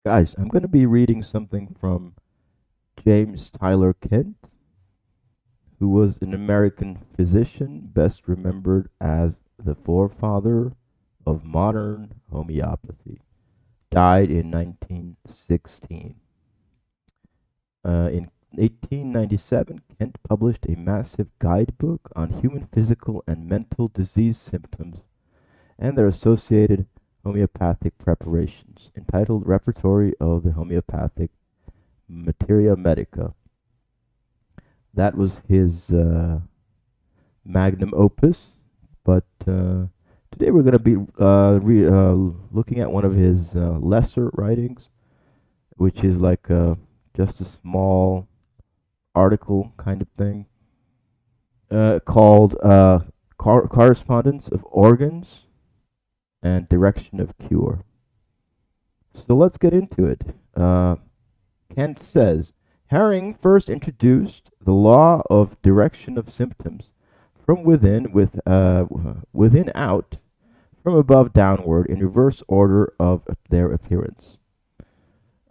Guys, I'm going to be reading something from James Tyler Kent, who was an American physician best remembered as the forefather of modern homeopathy. Died in 1916. In 1897, Kent published a massive guidebook on human physical and mental disease symptoms and their associated homeopathic preparations, entitled Repertory of the Homeopathic Materia Medica. That was his magnum opus, but today we're going to be looking at one of his lesser writings, which is like just a small article kind of thing, called Correspondence of Organs and Direction of Cure. So let's get into it. Kent says, Herring first introduced the law of direction of symptoms from within within out, from above downward in reverse order of their appearance.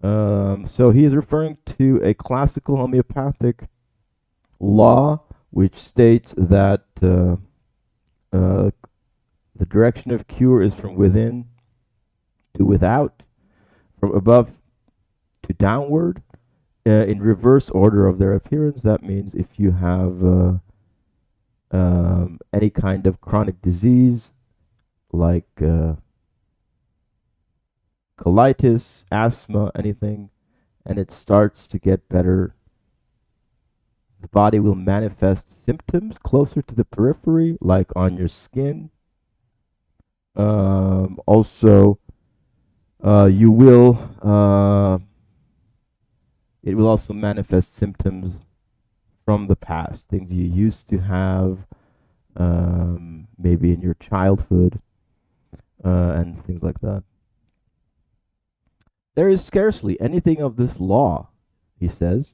So he is referring to a classical homeopathic law which states that the direction of cure is from within to without, from above to downward, in reverse order of their appearance. That means if you have any kind of chronic disease like colitis, asthma, anything, and it starts to get better, the body will manifest symptoms closer to the periphery, like on your skin. Also, you will it will also manifest symptoms from the past, things you used to have, maybe in your childhood, and things like that. There is scarcely anything of this law, he says,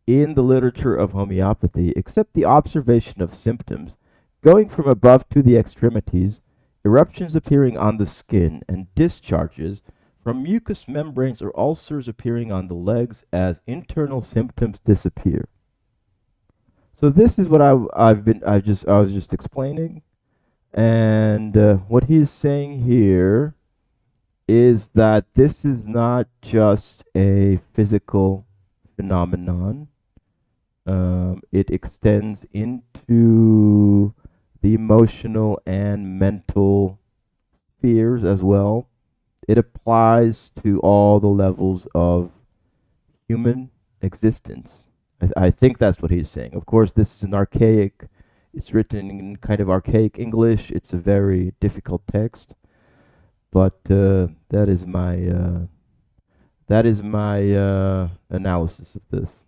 in the literature of homeopathy, except the observation of symptoms going from above to the extremities, eruptions appearing on the skin, and discharges from mucous membranes or ulcers appearing on the legs as internal symptoms disappear. So this is what I was just explaining, and what he's saying here is that this is not just a physical phenomenon. It extends into the emotional and mental spheres as well. It applies to all the levels of human existence. I think that's what he's saying. Of course, this is an archaic, it's written in kind of archaic English. It's a very difficult text, but that is my analysis of this.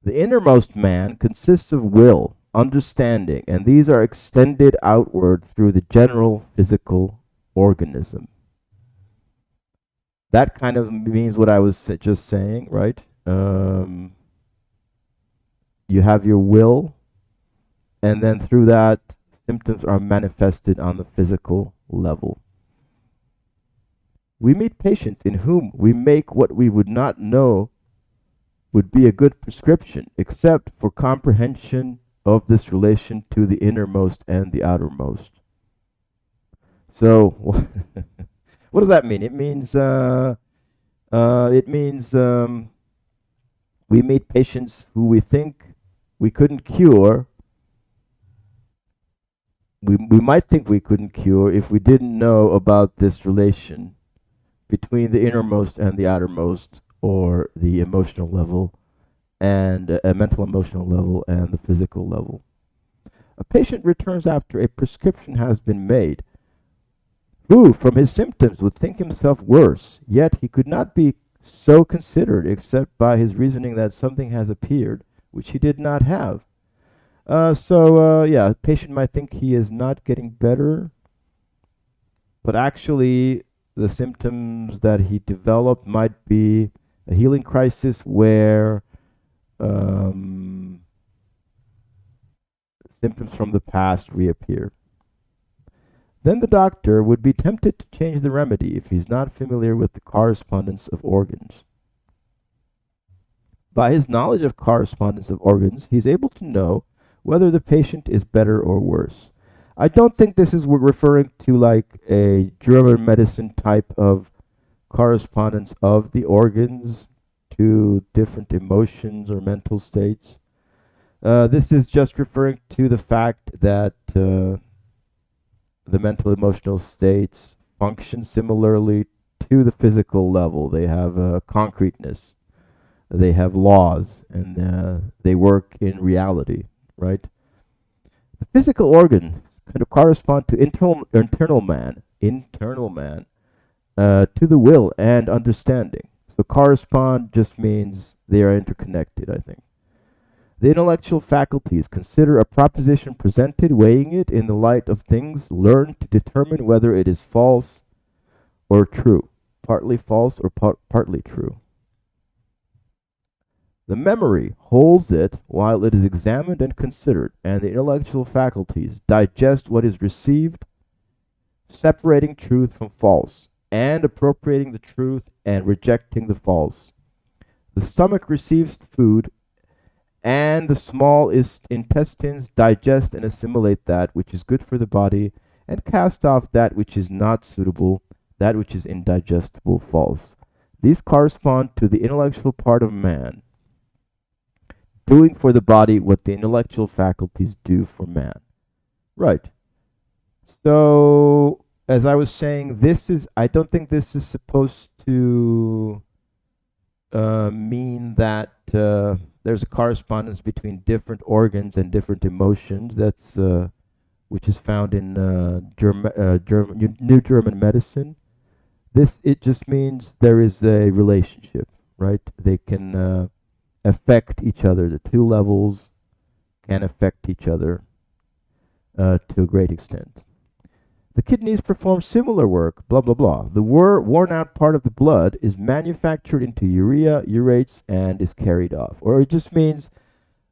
The innermost man consists of will, understanding, and these are extended outward through the general physical organism. That kind of means what I was just saying, right? You have your will, and then through that, symptoms are manifested on the physical level. We meet patients in whom we make what we would not know would be a good prescription, except for comprehension of this relation to the innermost and the outermost. So, what does that mean? It means we meet patients who we think we couldn't cure. We might think we couldn't cure if we didn't know about this relation between the innermost and the outermost, or the emotional level and a mental emotional level and the physical level. A patient returns after a prescription has been made, who from his symptoms would think himself worse, yet he could not be so considered except by his reasoning that something has appeared which he did not have. Yeah, a patient might think he is not getting better, but actually the symptoms that he developed might be a healing crisis where symptoms from the past reappear. then the doctor would be tempted to change the remedy if he's not familiar with the correspondence of organs. By his knowledge of correspondence of organs, he's able to know whether the patient is better or worse. I don't think this is referring to like a German medicine type of correspondence of the organs to different emotions or mental states. This is just referring to the fact that the mental emotional states function similarly to the physical level. They have concreteness, they have laws, and they work in reality, right? The physical organ kind of correspond to internal man, to the will and understanding. So correspond just means they are interconnected, I think. The intellectual faculties consider a proposition presented, weighing it in the light of things learned to determine whether it is false or true, partly false or partly true. The memory holds it while it is examined and considered, and the intellectual faculties digest what is received, separating truth from false, and appropriating the truth and rejecting the false. The stomach receives food, and the small intestines digest and assimilate that which is good for the body, and cast off that which is not suitable, that which is indigestible, false. These correspond to the intellectual part of man, doing for the body what the intellectual faculties do for man. Right. So, as I was saying, I don't think this is supposed to mean that there's a correspondence between different organs and different emotions. That's which is found in New German medicine. It just means there is a relationship, right? They can affect each other. The two levels can affect each other to a great extent. The kidneys perform similar work, blah, blah, blah. The worn out part of the blood is manufactured into urea, urates, and is carried off. Or it just means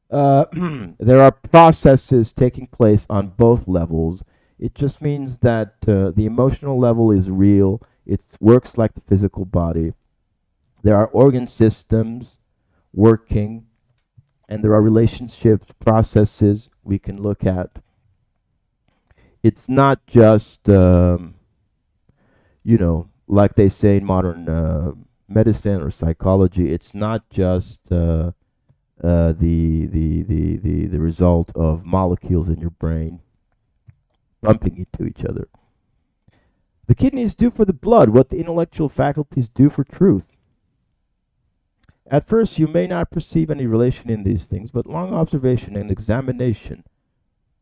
there are processes taking place on both levels. It just means that the emotional level is real. It works like the physical body. There are organ systems working, and there are relationships, processes we can look at. It's not just, like they say in modern medicine or psychology. It's not just the result of molecules in your brain bumping into each other. The kidneys do for the blood what the intellectual faculties do for truth. At first, you may not perceive any relation in these things, but long observation and examination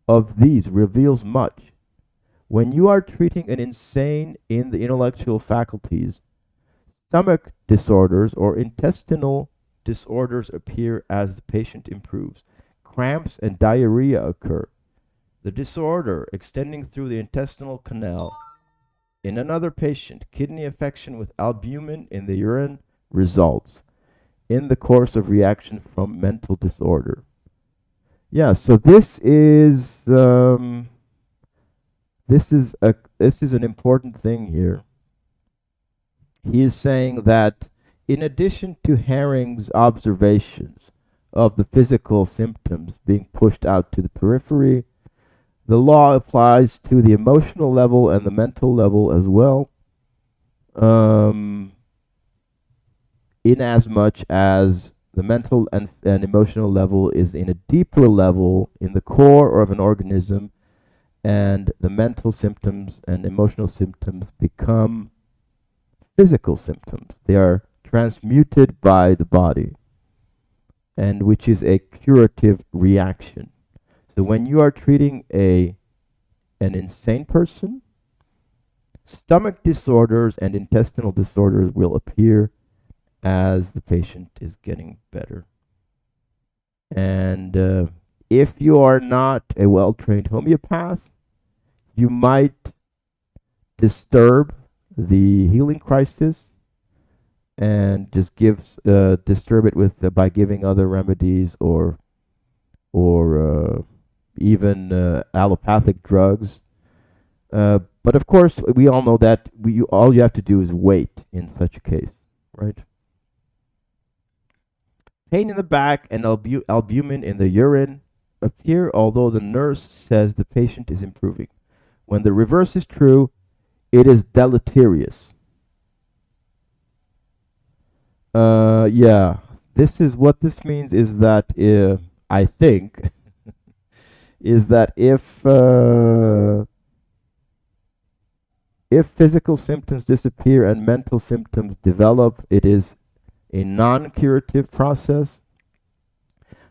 of these reveals much. When you are treating an insane in the intellectual faculties, stomach disorders or intestinal disorders appear as the patient improves. Cramps and diarrhea occur. The disorder extending through the intestinal canal. In another patient, kidney affection with albumin in the urine results in the course of reaction from mental disorder. Yeah, so this is an important thing here. He is saying that in addition to Herring's observations of the physical symptoms being pushed out to the periphery, the law applies to the emotional level and the mental level as well, inasmuch as the mental and emotional level is in a deeper level in the core of an organism, and the mental symptoms and emotional symptoms become physical symptoms. They are transmuted by the body, and which is a curative reaction. So when you are treating an insane person, stomach disorders and intestinal disorders will appear as the patient is getting better. And if you are not a well-trained homeopath, you might disturb the healing crisis and just disturb it with by giving other remedies or even allopathic drugs. But of course, we all know that all you have to do is wait in such a case, right? Pain in the back and albumin in the urine appear, although the nurse says the patient is improving. When the reverse is true, it is deleterious. Yeah. This is what this means is that I think is that if physical symptoms disappear and mental symptoms develop, it is a non-curative process.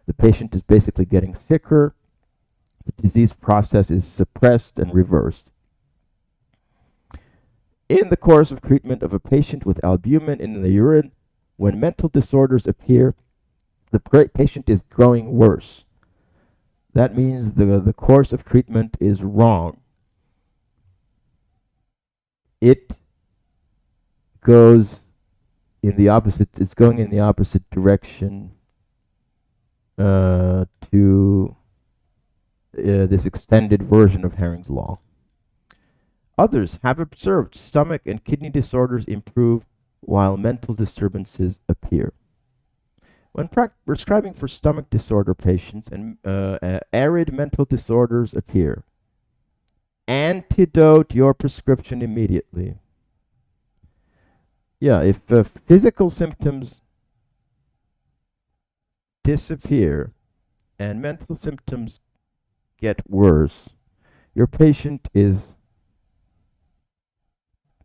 The patient is basically getting sicker. The disease process is suppressed and reversed. In the course of treatment of a patient with albumin in the urine, when mental disorders appear, the patient is growing worse. That means the course of treatment is wrong. It goes in the opposite, it's going in the opposite direction to this extended version of Herring's law. Others have observed stomach and kidney disorders improve while mental disturbances appear. When prescribing for stomach disorder patients and arid mental disorders appear, antidote your prescription immediately. Yeah, if physical symptoms disappear and mental symptoms get worse, your patient is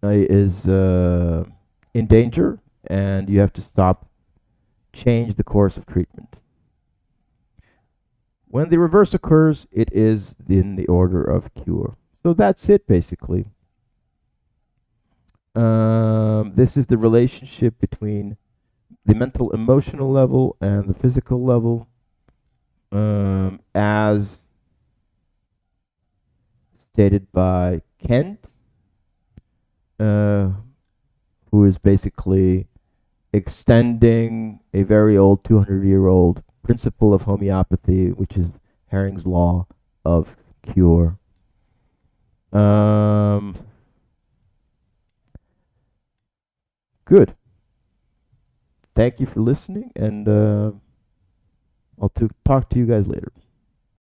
in danger, and you have to change the course of treatment. When the reverse occurs, it is in the order of cure. So that's it, basically. This is the relationship between the mental emotional level and the physical level, as stated by Kent, who is basically extending a very old 200-year-old principle of homeopathy, which is Herring's law of cure. Good. Thank you for listening, and I'll talk to you guys later.